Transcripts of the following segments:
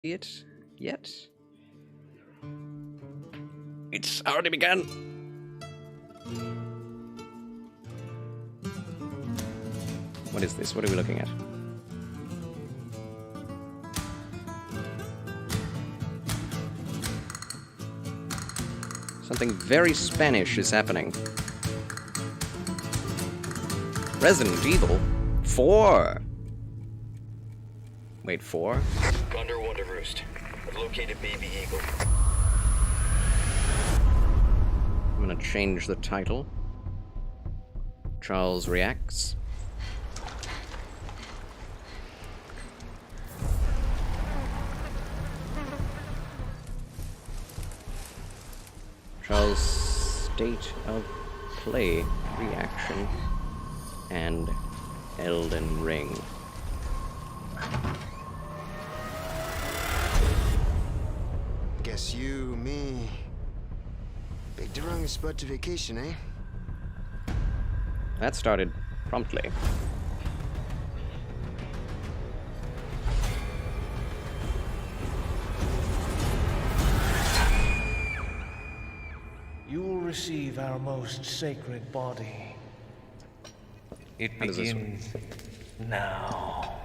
it yet? It's already begun. What is this? What are we looking at? Something very Spanish is happening. Resident Evil 4. Wait, 4? Condor 1 to Roost. I've located Baby Eagle. I'm gonna change the title. Charles Reacts. Charles State of Play Reaction and Elden Ring. Guess you, me, picked the wrong spot to vacation, eh? That started promptly. You will receive our most sacred body. It How does this work? begins now.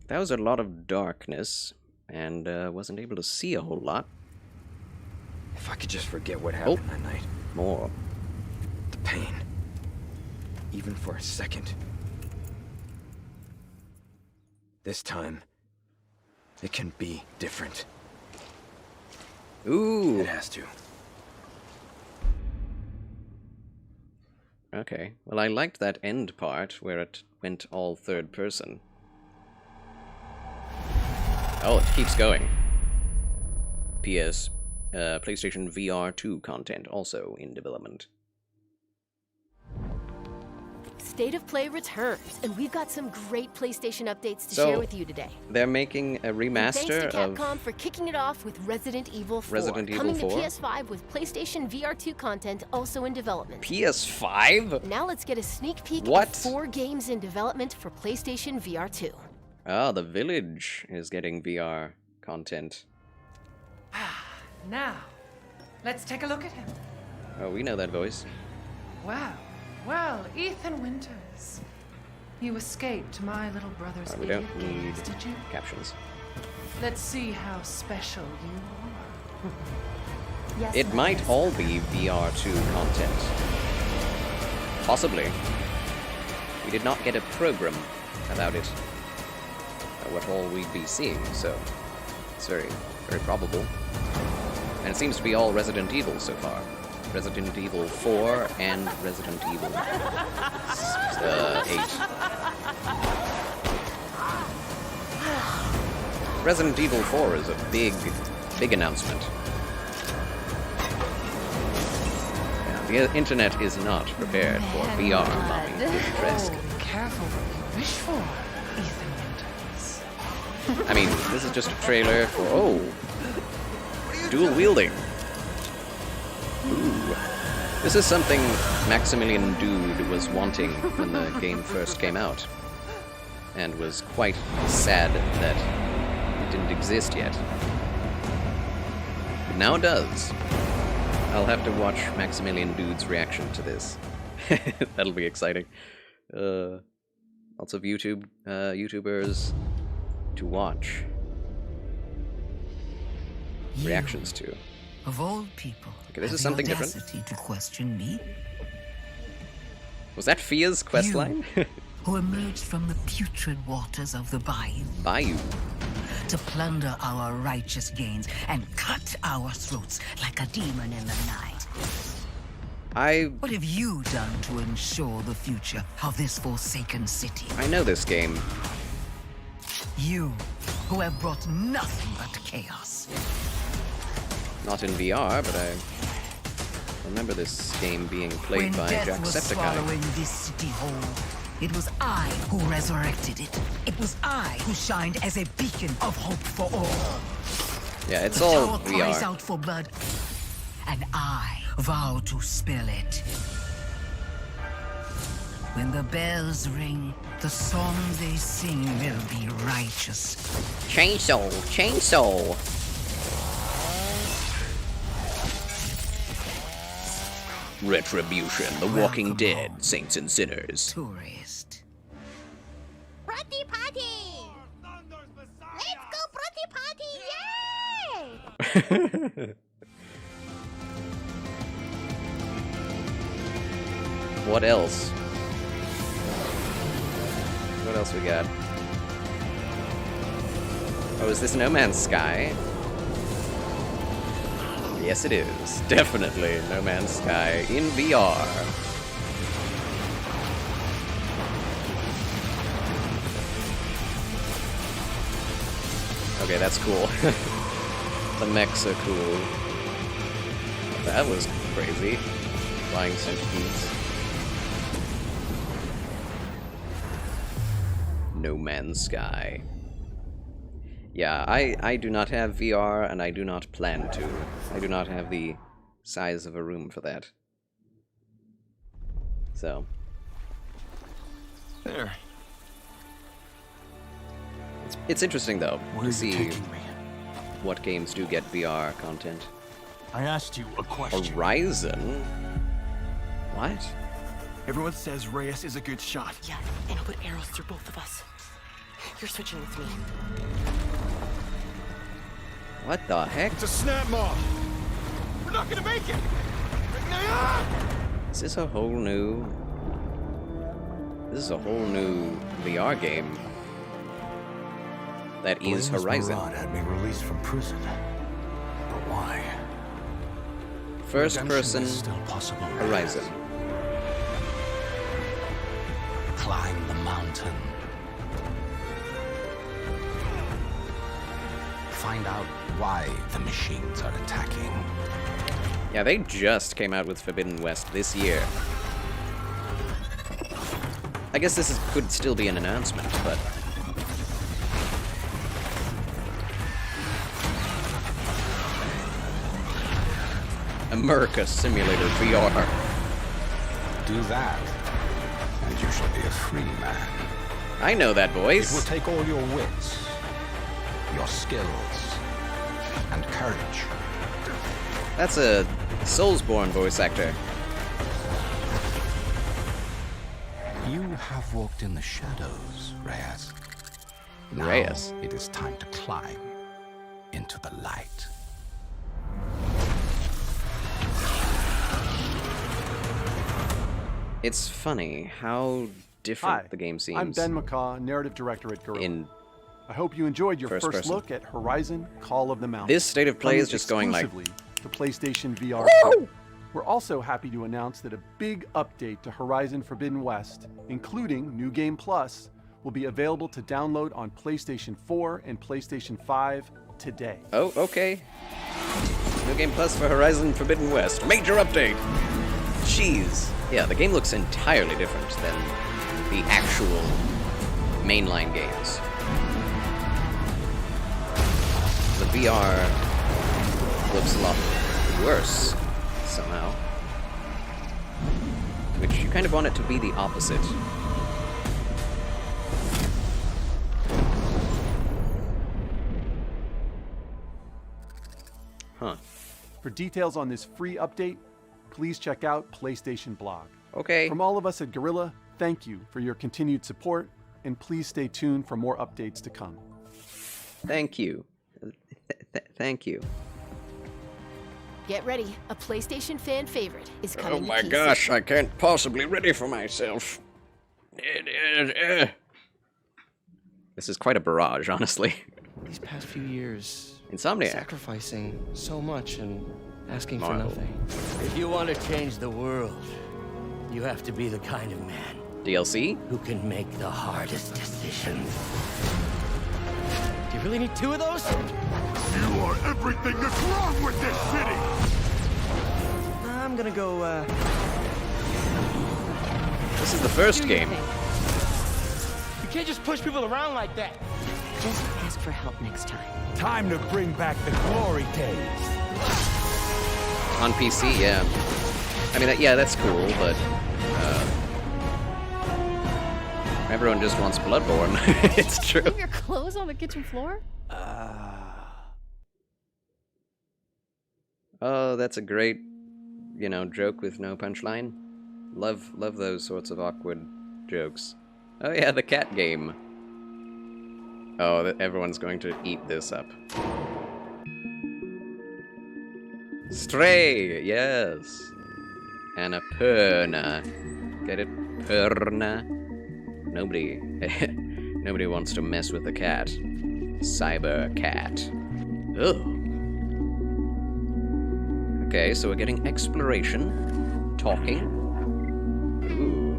That was a lot of darkness, and wasn't able to see a whole lot. If I could just forget what happened that night. More. The pain. Even for a second. This time, it can be different. Ooh. It has to. Okay. Well, I liked that end part where it went all third person. Oh, it keeps going. P.S. PlayStation VR 2 content also in development. State of Play returns, and we've got some great PlayStation updates to So, share with you today. They're making a And remaster thanks to of Capcom for kicking it off with Resident Evil 4. Resident Evil coming 4? to PS5 with PlayStation VR 2 content also in development. PS5? Now let's get a sneak peek What? at 4 games in development for PlayStation VR 2. Ah, The Village is getting VR content. Now, let's take a look at him. Oh, we know that voice. Well, Ethan Winters. You escaped my little brother's We idiot don't need games, did you? captions. Let's see how special you are. Yes, It might Marcus. all be VR 2 content. Possibly. We did not get a program about it. What all we'd be seeing, so it's very, very probable. And it seems to be all Resident Evil so far. Resident Evil 4 and Resident Evil 8. Resident Evil 4 is a big announcement. Yeah, the internet is not prepared for VR, Mommy. Fresque. Oh, careful what you wish for, Ethan Winters. I mean, this is just a trailer for... Oh! Dual wielding. Ooh. This is something Maximilian Dude was wanting when the game first came out. And was quite sad that it didn't exist yet. But now it does. I'll have to watch Maximilian Dude's reaction to this. That'll be exciting. Lots of YouTubers to watch. Reactions to. Of all people, Okay, this have is the something different. audacity to question me, Was that Fia's questline? who emerged from the putrid waters of the bayou Bayou. to plunder our righteous gains and cut our throats like a demon in the night. What have you done to ensure the future of this forsaken city? I know this game. You, who have brought nothing but chaos. Not in VR, but I remember this game being played When by death was Jacksepticeye. swallowing this city whole, it was I who resurrected it. It was I who shined as a beacon of hope for all. Yeah, it's The all tower cries VR. out for blood, and I vow to spill it. When the bells ring, the song they sing will be righteous. Chainsaw, chainsaw. Retribution, The Walking Welcome Dead, home. Saints and Sinners. Tourist. Party party! Let's go party party! Yay! What else? What else we got? Oh, is this No Man's Sky? Yes, it is. Definitely No Man's Sky in VR. Okay, that's cool. The mechs are cool. That was crazy. Flying centipedes. No Man's Sky. Yeah, I do not have VR, and I do not plan to. I do not have the size of a room for that. So. There. It's interesting, though, Where to are you see taking me? what games do get VR content. I asked you a question. Horizon? What? Everyone says Reyes is a good shot. Yeah, and I'll put arrows through both of us. You're switching with me. What the heck? It's a snap mob. We're not gonna make it. Is this a whole new... This is a whole new VR game. That is Horizon. Murad had me released from prison. But why? First Redemption person is still possible. Horizon. Climb the mountain. Find out why the machines are attacking. Yeah, they just came out with Forbidden West this year. I guess this could still be an announcement, but... America Simulator VR. Do that, and you shall be a free man. I know that It will voice. take all your wits, your skills, and courage. That's a Soulsborne voice actor. You have walked in the shadows, Reyes. Now Reyes. it is time to climb into the light. It's funny how different Hi, the game seems. I'm Ben McCaw, narrative director at Guerrilla. In I hope you enjoyed your first first person. look at Horizon Call of the Mountain. This state of play Coming is just going like... exclusively to PlayStation VR 2. We're also happy to announce that a big update to Horizon Forbidden West, including New Game Plus, will be available to download on PlayStation 4 and PlayStation 5 today. Oh, okay. New Game Plus for Horizon Forbidden West. Major update! Jeez. Yeah, the game looks entirely different than the actual mainline games. The VR looks a lot worse, somehow. Which you kind of want it to be the opposite. Huh. For details on this free update, please check out PlayStation Blog. Okay. From all of us at Guerrilla, thank you for your continued support, and please stay tuned for more updates to come. Thank you. Thank you. Get ready. A PlayStation fan favorite is coming Oh my to PC. gosh, I can't possibly ready for myself. This is quite a barrage, honestly. These past few years, Insomniac. sacrificing so much and asking for Marvel. nothing. If you want to change the world, you have to be the kind of man DLC? who can make the hardest decisions. Do you really need two of those? You are everything that's wrong with this city! I'm gonna go, This is the first game. You can't just push people around like that. Just ask for help next time. Time to bring back the glory days. On PC, yeah. I mean, yeah, that's cool, but... Everyone just wants Bloodborne. It's true. Leave your clothes on the kitchen floor? Oh, that's a great, joke with no punchline. Love those sorts of awkward jokes. Oh yeah, the cat game. Oh, everyone's going to eat this up. Stray, yes. Annapurna. Get it? Purna. Nobody wants to mess with the cat. Cyber cat. Ugh. Okay, so we're getting exploration, talking. Ooh.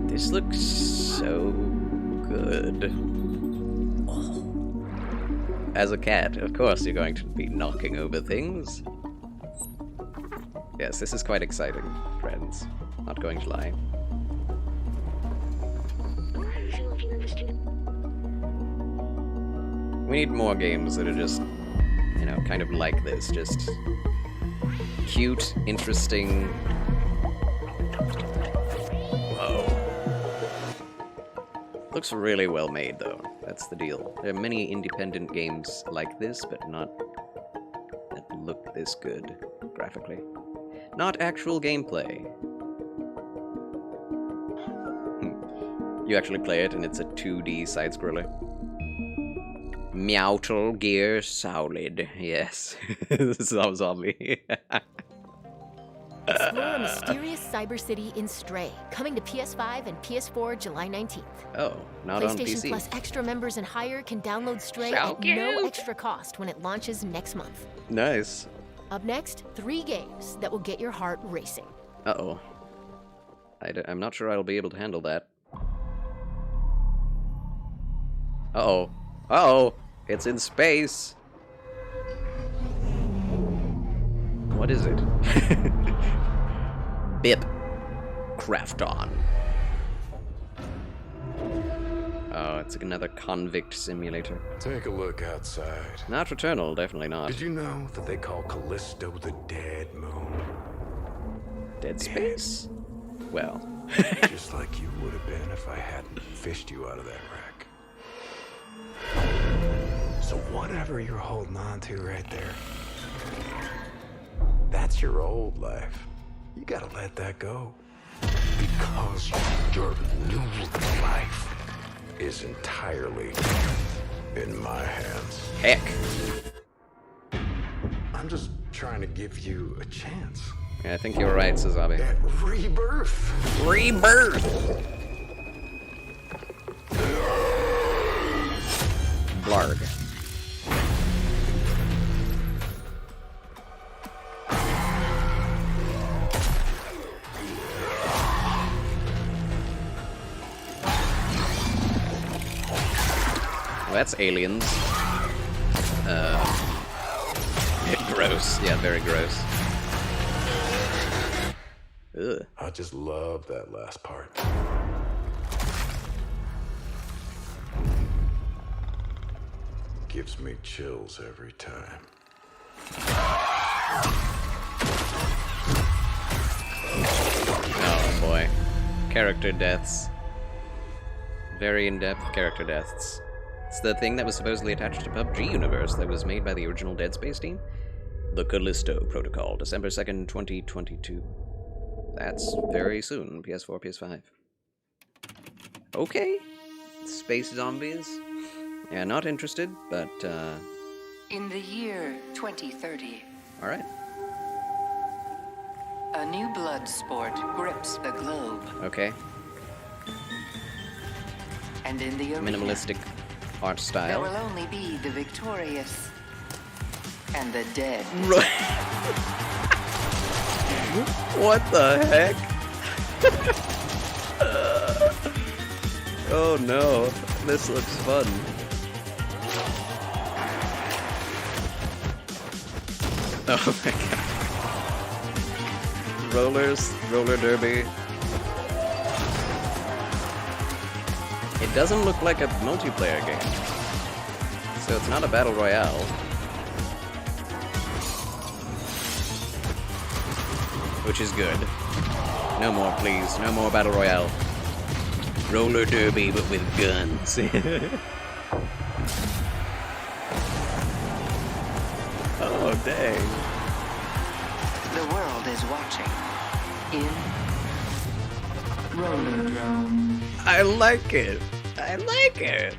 This looks so good. Oh. As a cat, of course you're going to be knocking over things. Yes, this is quite exciting, friends. Not going to lie. We need more games that are just, kind of like this. Just cute, interesting. Whoa. Looks really well made, though. That's the deal. There are many independent games like this, but not that look this good graphically. Not actual gameplay. You actually play it, and it's a 2D side-scroller. Metal Gear Solid. Yes. This is all zombie. Explore a mysterious cyber city in Stray, coming to PS5 and PS4 July 19th. Oh, not on PlayStation PC. Plus extra members and higher can download Stray So at no cute. extra cost when it launches next month. Nice. Up next, 3 games that will get your heart racing. Uh-oh. I'm not sure I'll be able to handle that. Uh-oh. Uh-oh! It's in space! What is it? Bip. Craft on. Oh, it's another convict simulator. Take a look outside. Not Returnal, definitely not. Did you know that they call Callisto the Dead Moon? Dead Space? Well. Just like you would have been if I hadn't fished you out of that wreck. So whatever you're holding on to right there, that's your old life. You gotta let that go. Because your new life is entirely in my hands. Heck. I'm just trying to give you a chance. Yeah, I think you're right, Sazabi. At rebirth. Rebirth! Blarg. Well, that's aliens. Gross. Yeah, very gross. Ugh. I just love that last part. Gives me chills every time. Oh boy. Character deaths. Very in-depth character deaths. It's the thing that was supposedly attached to PUBG Universe that was made by the original Dead Space team. The Callisto Protocol, December 2nd, 2022. That's very soon. PS4, PS5. Okay. Space zombies. Yeah, not interested, but, In the year 2030, alright. a new blood sport grips the globe. Okay. And in the arena, Minimalistic art there style. will only be the victorious and the dead. What the heck? Oh no, this looks fun. Oh my god. Rollers, roller derby. It doesn't look like a multiplayer game. So it's not a battle royale. Which is good. No more, please. No more battle royale. Roller derby, but with guns. Oh, dang. The world is watching. In Rollerdrome. I like it. I like it.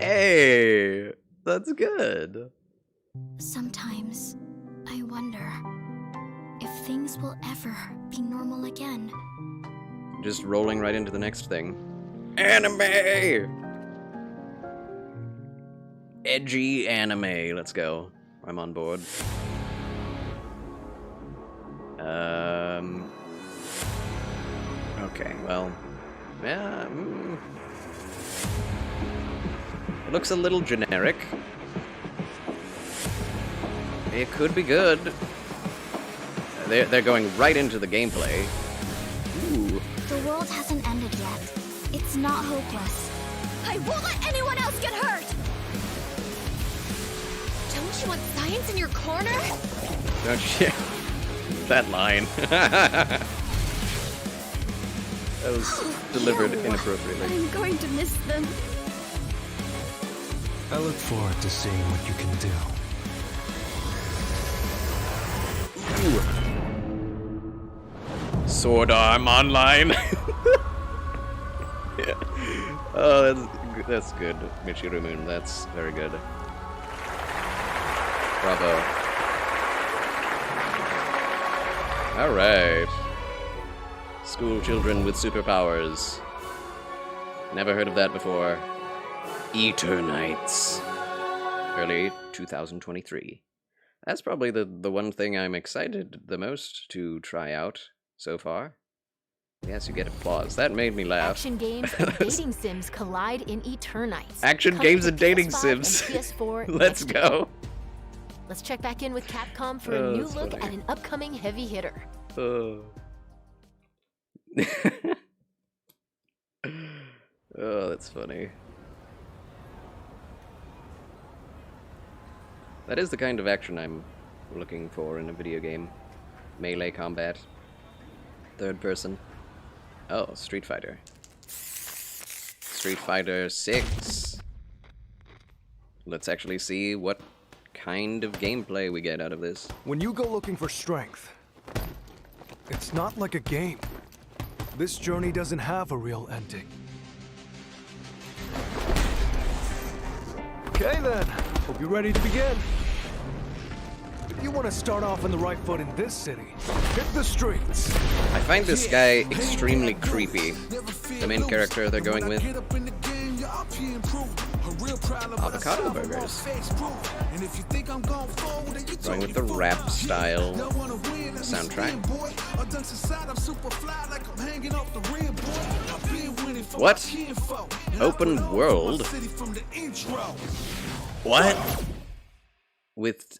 Hey, that's good. Sometimes I wonder if things will ever be normal again. Just rolling right into the next thing. Anime! Edgy anime. Let's go. I'm on board. Okay, well, yeah. It looks a little generic. It could be good. They're going right into the gameplay. Ooh. The world hasn't ended yet. It's not hopeless. I won't let anyone else get hurt! Don't you want science in your corner? Don't you? That line. That was delivered inappropriately. I'm going to miss them. I look forward to seeing what you can do. Sword Arm Online. Yeah. Oh, that's good, Michiru Moon. That's very good. Bravo. All right. School children with superpowers. Never heard of that before. Eternites. Early 2023. That's probably the one thing I'm excited the most to try out so far. Yes, you get applause. That made me laugh. Action games and dating sims collide in Eternites. Action Coming games to and dating PS5 sims. and PS4 Let's next go. year. Let's check back in with Capcom for a new that's look funny. at an upcoming heavy hitter. Oh, that's funny. That is the kind of action I'm looking for in a video game. Melee combat. Third person. Oh, Street Fighter. Street Fighter 6. Let's actually see what kind of gameplay we get out of this. When you go looking for strength, it's not like a game. This journey doesn't have a real ending. Okay then, hope you're ready to begin. If you want to start off on the right foot in this city, hit the streets. I find this guy extremely creepy. The main character they're going with. Avocado burgers. Going with the rap style soundtrack. What? Open world? What? With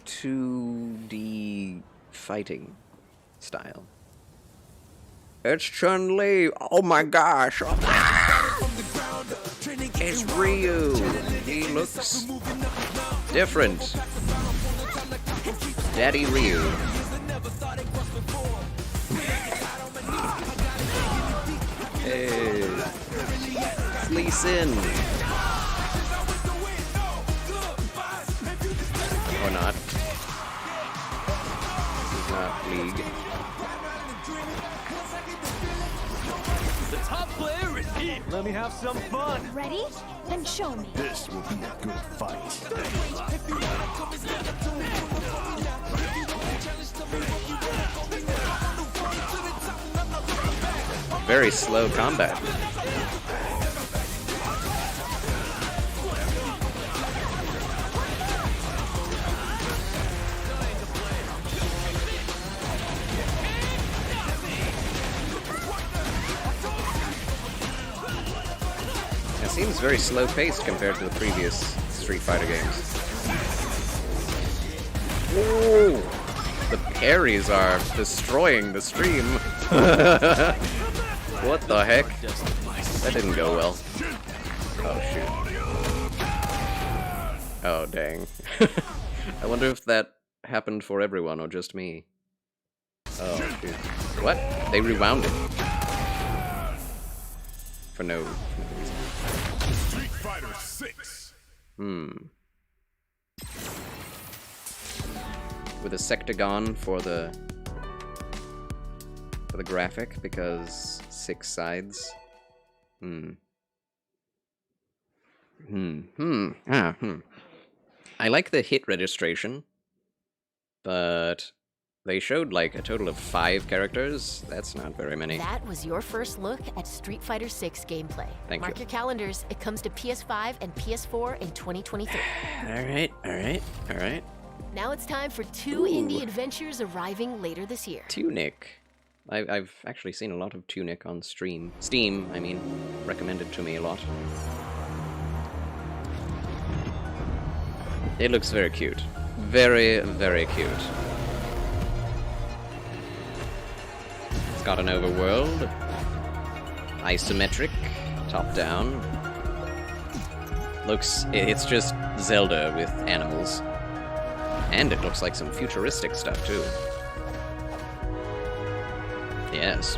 2D fighting style. It's Chun-Li! Oh my gosh! It's Ryu! He looks different. Daddy Ryu. Hey. Lee Sin. Or not. He's not League. The top player is here. Let me have some fun. Ready? Then show me. This will be a good fight. Very slow combat. It seems very slow-paced compared to the previous Street Fighter games. Ooh, the parries are destroying the stream. What the heck? That didn't go well. Oh shoot. Oh dang. I wonder if that happened for everyone or just me. Oh shoot. What? They rewound it. For no reason. Street Fighter 6. With a sectagon for the graphic, because 6 sides. I like the hit registration, but they showed like a total of 5 characters. That's not very many. That was your first look at Street Fighter 6 gameplay. Mark your calendars. It comes to PS5 and PS4 in 2023. Alright. Now it's time for 2 indie adventures arriving later this year. Tunic. I've actually seen a lot of Tunic on Steam, I mean, recommended to me a lot. It looks very cute. Very, very cute. It's got an overworld. Isometric. Top-down. It's just Zelda with animals. And it looks like some futuristic stuff, too. Yes.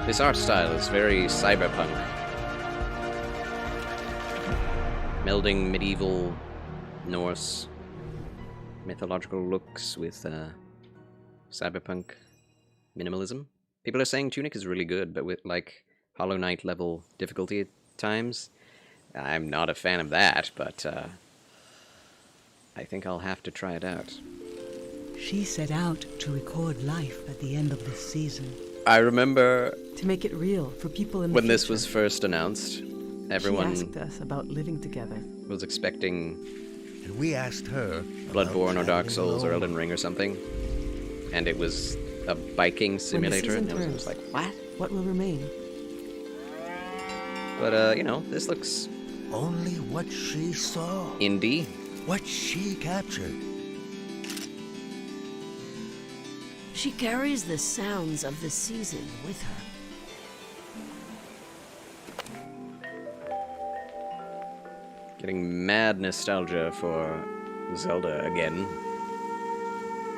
This art style is very cyberpunk. Melding medieval Norse mythological looks with cyberpunk minimalism. People are saying Tunic is really good, but with like Hollow Knight level difficulty at times. I'm not a fan of that, but I think I'll have to try it out. She set out to record life at the end of this season. I remember to make it real for people in the when future. this was first announced, everyone She asked us about living together. was expecting and we asked her Bloodborne or Dark Souls or Elden Ring or something, and it was a biking simulator, and I was like, what? What will remain? But you know, this looks only what she saw. Indie. What she captured. She carries the sounds of the season with her. Getting mad nostalgia for Zelda again.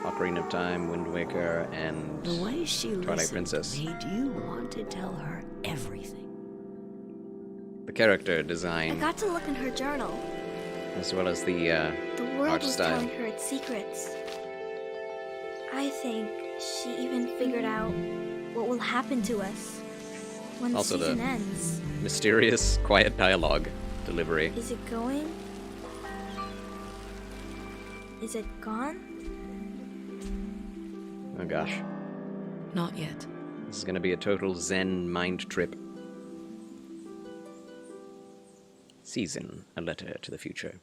Ocarina of Time, Wind Waker, and The way she Twilight listened Princess. made you want to tell her everything. The character I design, got to look in her journal. as well as the The world art was style. telling her its secrets. I think she even figured out what will happen to us when Also the season the ends. mysterious, quiet dialogue delivery. Is it going? Is it gone? Oh gosh. Not yet. This is gonna be a total Zen mind trip. Season, a letter to the future.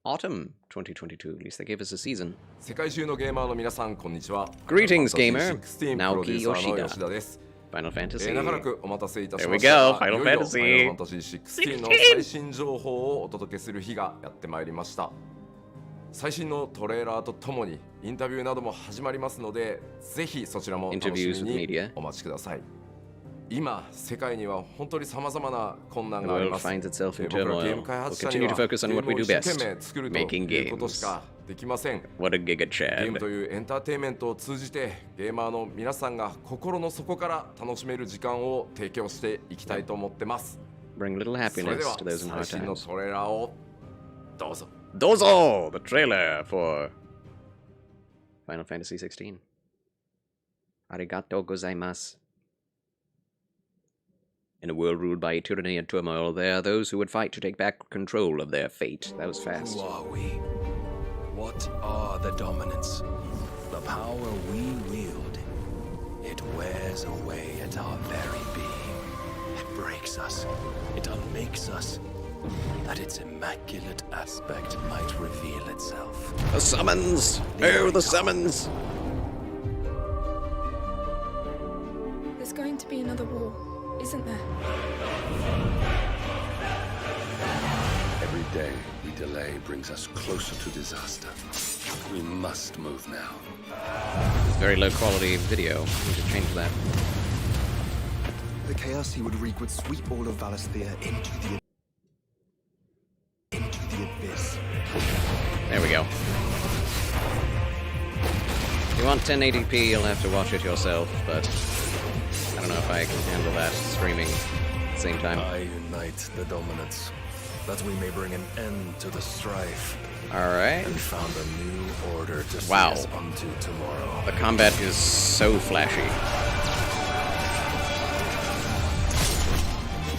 Autumn 2022, at least they gave us a season. 世界中のゲーマーの皆さんこんにちは。 Greetings, gamer. 16 プロデューサーの Naoki 吉田です Final Fantasy. 長らくお待たせいたし There ま we した go, が Final いよいよ Fantasy. Final Fantasy 16の最新情報をお届けする日がやってまいりました。最新のトレーラーとともにインタビューなども始まりますので、ぜひそちらも楽し Interviews み with に media. お待ちください。今、世界には本当に様々な困難 The があり world ます。 finds itself in 僕らゲー turmoil. ム開 We'll 発者に continue は to focus on ゲー what ム we を do 一生懸 best. 命作ると Making いうこと games. しかできません。 What a Giga ゲーム Chad. というエンターテインメントを通じてゲーマーの皆さんが心の底から楽しめる時間を提供していきたいと思ってます。 Bring little それで happiness は to those in 最 hard 新の times. トレーラーをどうぞ。 Dozo! The trailer for Final Fantasy 16. Arigato gozaimasu. In a world ruled by tyranny and turmoil, there are those who would fight to take back control of their fate. That was fast. Who are we? What are the dominants? The power we wield. It wears away at our very being. It breaks us. It unmakes us. That its immaculate aspect might reveal itself. The summons! Oh, the summons! There's going to be another war, isn't there? Every day we delay brings us closer to disaster. We must move now. It's very low quality video. We should change that. The chaos he would wreak would sweep all of Valisthea into the abyss. There we go. If you want 1080p, you'll have to watch it yourself, but I don't know if I can handle that streaming at the same time. I unite the dominants, that we may bring an end to the strife. Alright. And found a new order to see wow. us unto tomorrow. The combat is so flashy.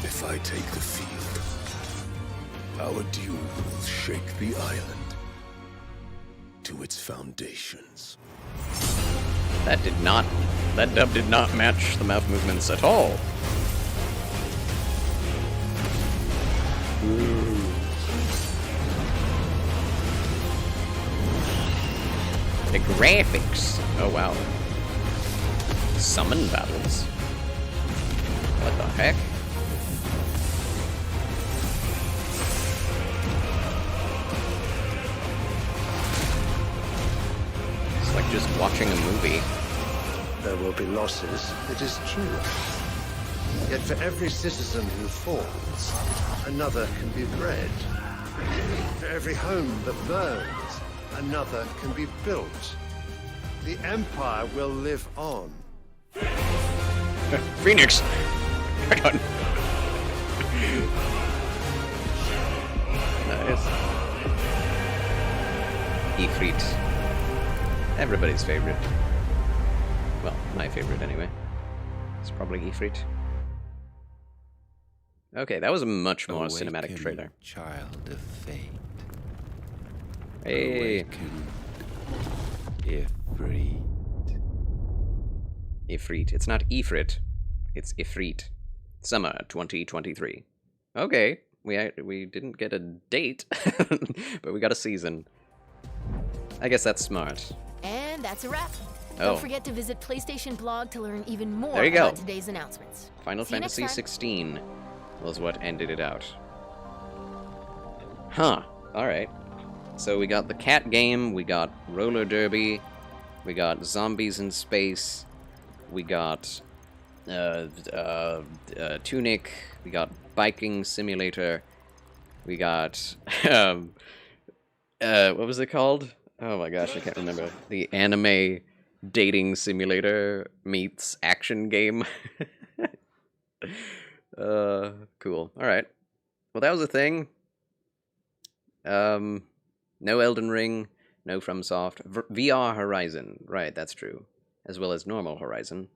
If I take the field, our duel will shake the island to its foundations. That dub did not match the mouth movements at all. Ooh. The graphics. Oh wow. Summon battles. What the heck? It's like just watching a movie. There will be losses, it is true. Yet for every citizen who falls, another can be bred. For every home that burns, another can be built. The Empire will live on. Phoenix! Right on. Nice. Ifrit. Everybody's favorite. Well, my favorite anyway. It's probably Ifrit. Okay, that was a much more cinematic trailer. Child of fate. Hey. Ifrit. Ifrit. It's not Ifrit. It's Ifrit. Summer 2023. Okay, we didn't get a date, but we got a season. I guess that's smart. And that's a wrap. Oh. Don't forget to visit PlayStation Blog to learn even more There you go. about today's announcements. Final See you next Fantasy time. 16 was what ended it out. Huh. Alright. So we got the cat game, we got roller derby, we got zombies in space, we got Tunic, we got biking simulator, we got what was it called? Oh my gosh, I can't remember. The anime dating simulator meets action game. Cool. Alright. Well, that was a thing. No Elden Ring, no FromSoft. VR Horizon. Right, that's true. As well as normal Horizon.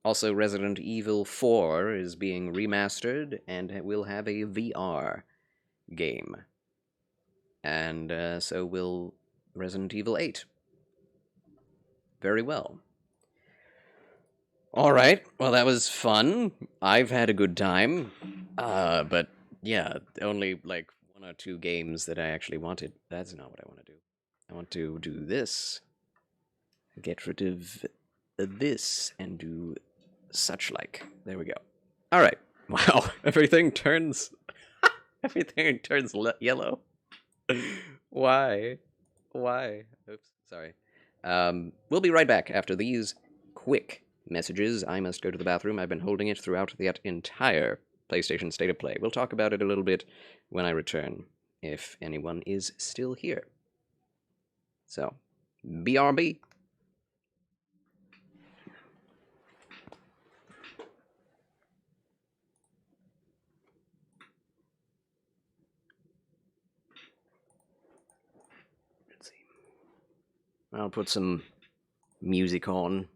Also, Resident Evil 4 is being remastered and will have a VR game. And so will Resident Evil 8. Very well. Alright, well that was fun. I've had a good time. But yeah, only like 1 or 2 games that I actually wanted. That's not what I want to do. I want to do this. Get rid of this and do such like. There we go. Alright. Wow, everything turns... everything turns yellow. Why? Why? Oops, sorry. We'll be right back after these quick messages. I must go to the bathroom. I've been holding it throughout that entire PlayStation State of Play. We'll talk about it a little bit when I return, if anyone is still here. So, BRB. I'll put some music on.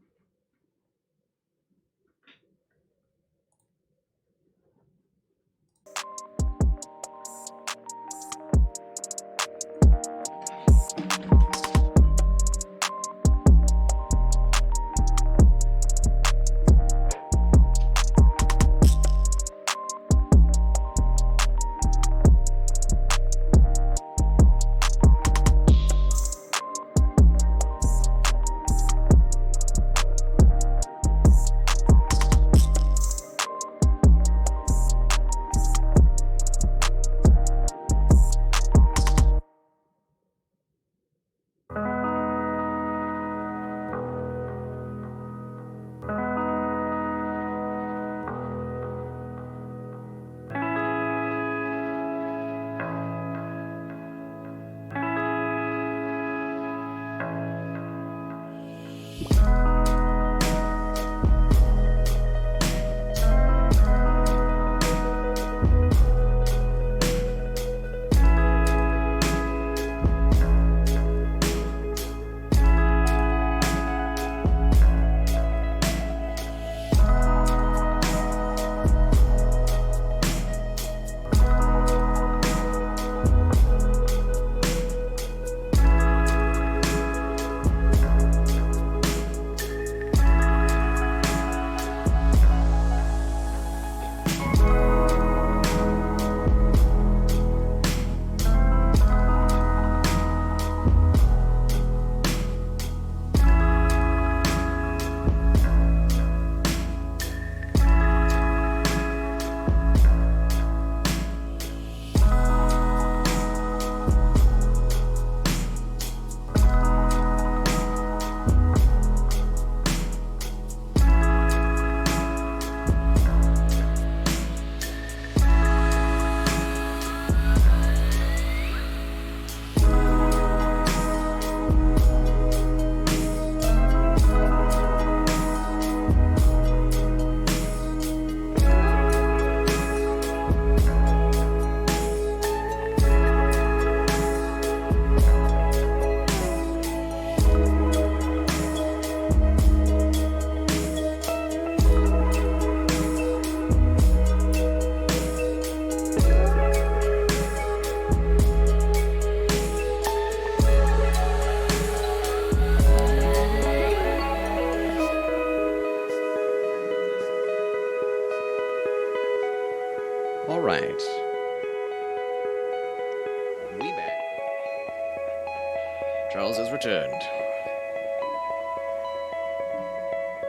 returned.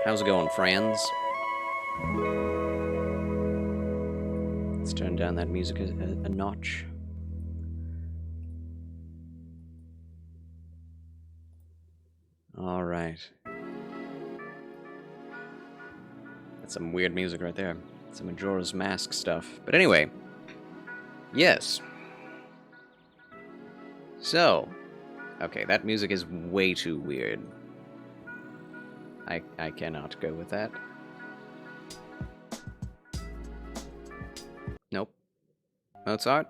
How's it going, friends? Let's turn down that music a notch. Alright. That's some weird music right there. Some Majora's Mask stuff. But anyway. Yes. So. Okay, that music is way too weird. I cannot go with that. Nope. Mozart?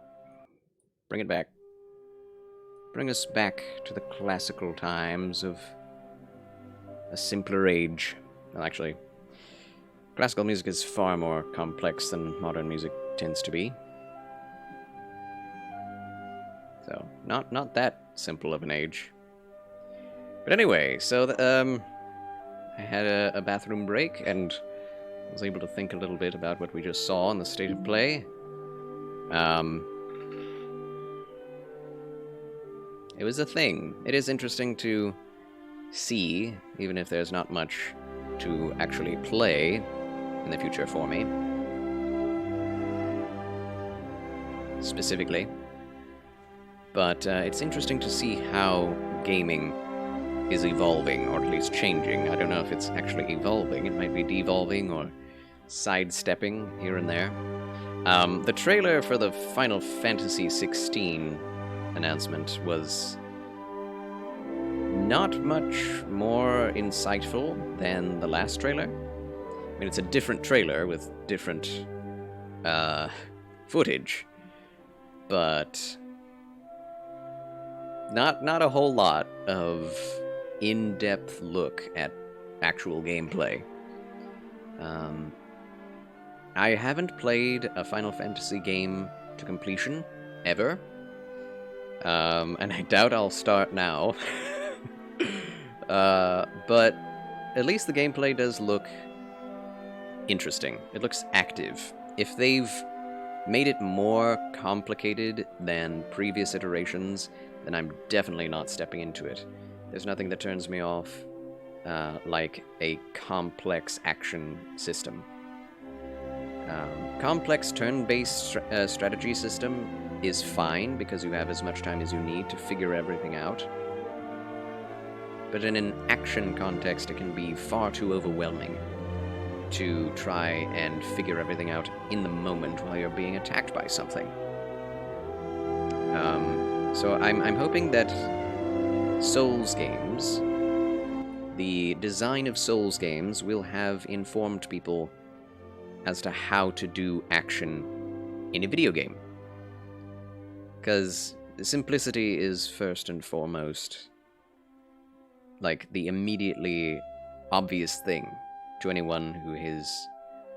Bring it back. Bring us back to the classical times of a simpler age. Well, actually, classical music is far more complex than modern music tends to be. So, not that simple of an age. But anyway, so I had a bathroom break and was able to think a little bit about what we just saw in the state of play. It was a thing. It is interesting to see, even if there's not much to actually play in the future for me. Specifically. But it's interesting to see how gaming is evolving, or at least changing. I don't know if it's actually evolving. It might be devolving or sidestepping here and there. The trailer for the Final Fantasy XVI announcement was not much more insightful than the last trailer. I mean, it's a different trailer with different footage, but not a whole lot of in-depth look at actual gameplay. I haven't played a Final Fantasy game to completion, ever. And I doubt I'll start now. But at least the gameplay does look interesting. It looks active. If they've made it more complicated than previous iterations, then I'm definitely not stepping into it. There's nothing that turns me off like a complex action system. Complex turn-based strategy system is fine because you have as much time as you need to figure everything out. But in an action context, it can be far too overwhelming to try and figure everything out in the moment while you're being attacked by something. So I'm hoping that Souls games, the design of Souls games, will have informed people as to how to do action in a video game. Because simplicity is first and foremost, like, the immediately obvious thing to anyone who has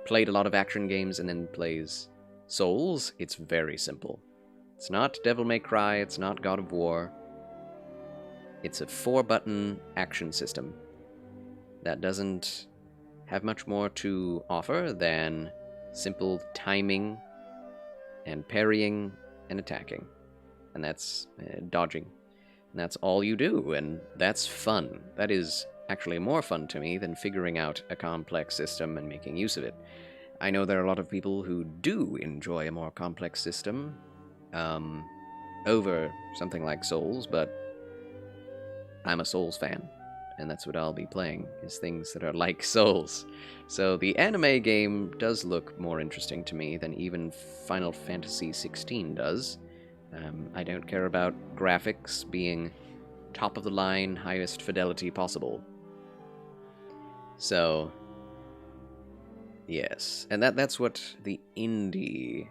played a lot of action games and then plays Souls. It's very simple. It's not Devil May Cry, it's not God of War. It's a 4-button action system that doesn't have much more to offer than simple timing and parrying and attacking. And that's dodging. And that's all you do, and that's fun. That is actually more fun to me than figuring out a complex system and making use of it. I know there are a lot of people who do enjoy a more complex system over something like Souls, but I'm a Souls fan, and that's what I'll be playing, is things that are like Souls. So the anime game does look more interesting to me than even Final Fantasy XVI does. I don't care about graphics being top-of-the-line, highest fidelity possible. So, yes. And that's what the indie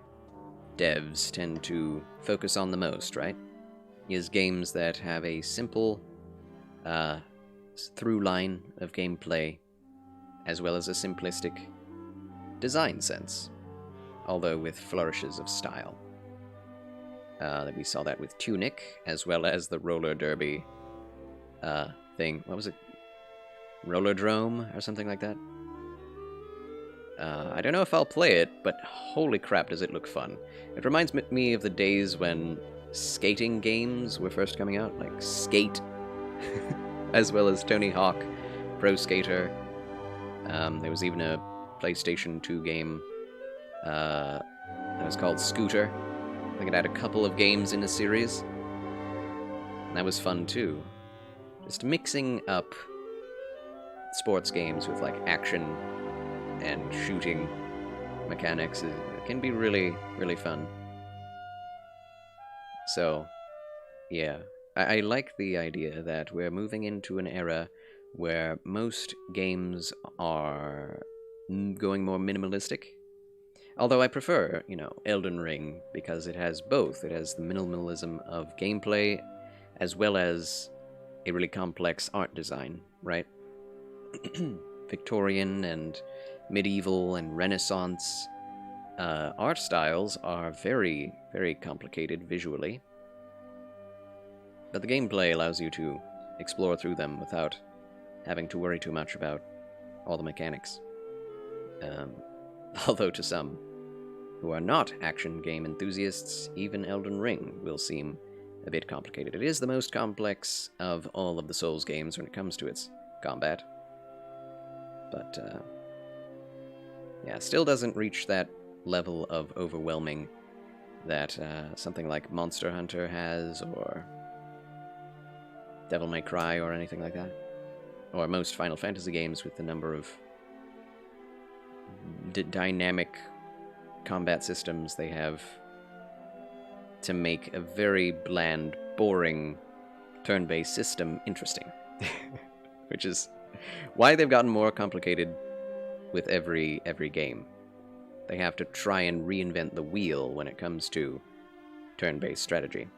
devs tend to focus on the most, right? Is games that have a simple through line of gameplay, as well as a simplistic design sense, although with flourishes of style. We saw that with Tunic, as well as the roller derby thing. What was it? Rollerdrome, or something like that? I don't know if I'll play it, but holy crap does it look fun. It reminds me of the days when skating games were first coming out, like Skate as well as Tony Hawk Pro Skater. There was even a PlayStation 2 game that was called Scooter. I think it had a couple of games in the series. And that was fun too. Just mixing up sports games with like action and shooting mechanics can be really, really fun. So, yeah. I like the idea that we're moving into an era where most games are going more minimalistic. Although I prefer, Elden Ring, because it has both. It has the minimalism of gameplay, as well as a really complex art design, right? Victorian and medieval and Renaissance art styles are very, very complicated visually. But the gameplay allows you to explore through them without having to worry too much about all the mechanics. Although to some who are not action game enthusiasts, even Elden Ring will seem a bit complicated. It is the most complex of all of the Souls games when it comes to its combat. But, yeah, still doesn't reach that level of overwhelming that something like Monster Hunter has, or Devil May Cry, or anything like that. Or most Final Fantasy games with the number of dynamic combat systems they have to make a very bland, boring turn-based system interesting. Which is why they've gotten more complicated with every game. They have to try and reinvent the wheel when it comes to turn-based strategy.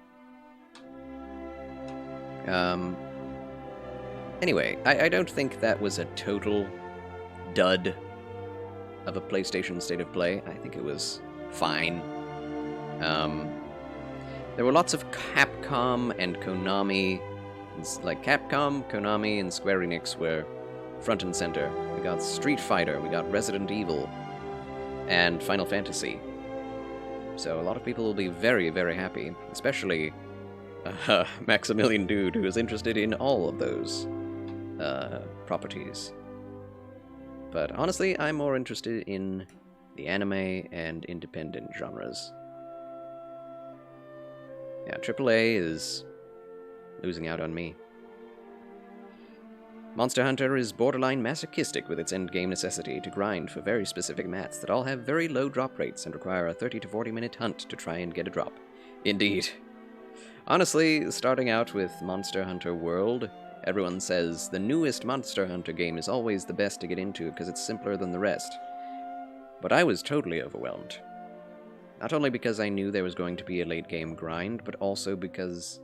Anyway, I don't think that was a total dud of a PlayStation State of Play. I think it was fine. There were lots of Capcom and Konami. Like Capcom, Konami, and Square Enix were front and center. We got Street Fighter, we got Resident Evil, and Final Fantasy. So a lot of people will be very, very happy, especially Maximilian Dude, who is interested in all of those properties. But honestly, I'm more interested in the anime and independent genres. Yeah, AAA is losing out on me. Monster Hunter is borderline masochistic with its endgame necessity to grind for very specific mats that all have very low drop rates and require a 30 to 40 minute hunt to try and get a drop. Indeed. Honestly, starting out with Monster Hunter World, everyone says the newest Monster Hunter game is always the best to get into because it's simpler than the rest. But I was totally overwhelmed. Not only because I knew there was going to be a late game grind, but also because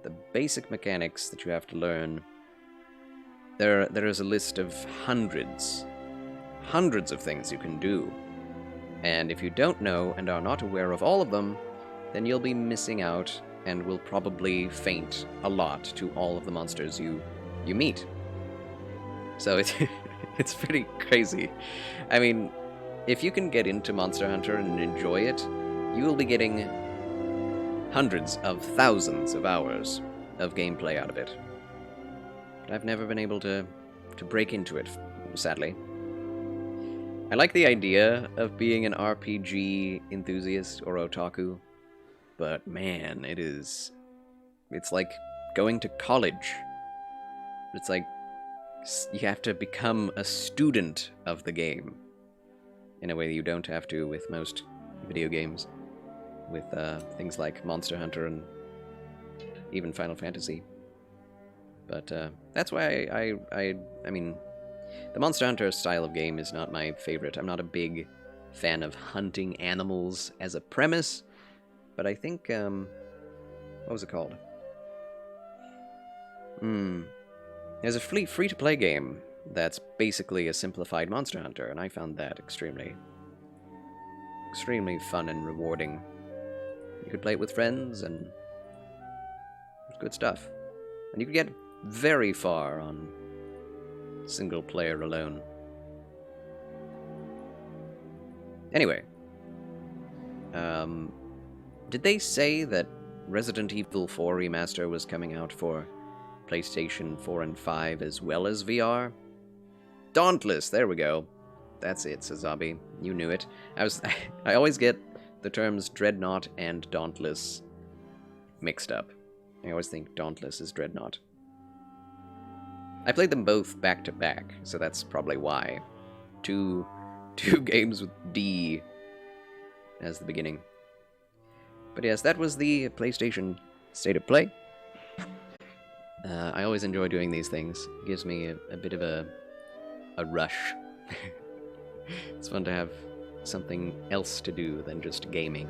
the basic mechanics that you have to learn, there is a list of hundreds of things you can do. And if you don't know and are not aware of all of them, then you'll be missing out and will probably faint a lot to all of the monsters you meet. So it's pretty crazy. I mean, if you can get into Monster Hunter and enjoy it, you will be getting hundreds of thousands of hours of gameplay out of it. But I've never been able to break into it, sadly. I like the idea of being an RPG enthusiast or otaku, but man, it's like going to college. It's like you have to become a student of the game in a way that you don't have to with most video games, with things like Monster Hunter and even Final Fantasy. But that's why I mean, the Monster Hunter style of game is not my favorite. I'm not a big fan of hunting animals as a premise, but I think, what was it called? There's a free-to-play game that's basically a simplified Monster Hunter, and I found that extremely fun and rewarding. You could play it with friends, and it's good stuff. And you could get very far on single player alone. Anyway, did they say that Resident Evil 4 Remaster was coming out for PlayStation 4 and 5 as well as VR. Dauntless, there we go. That's it, Sazabi. You knew it. I always get the terms Dreadnought and Dauntless mixed up. I always think Dauntless is Dreadnought. I played them both back to back, so that's probably why. Two games with D as the beginning. But yes, that was the PlayStation State of Play. I always enjoy doing these things. It gives me a bit of a rush. It's fun to have something else to do than just gaming.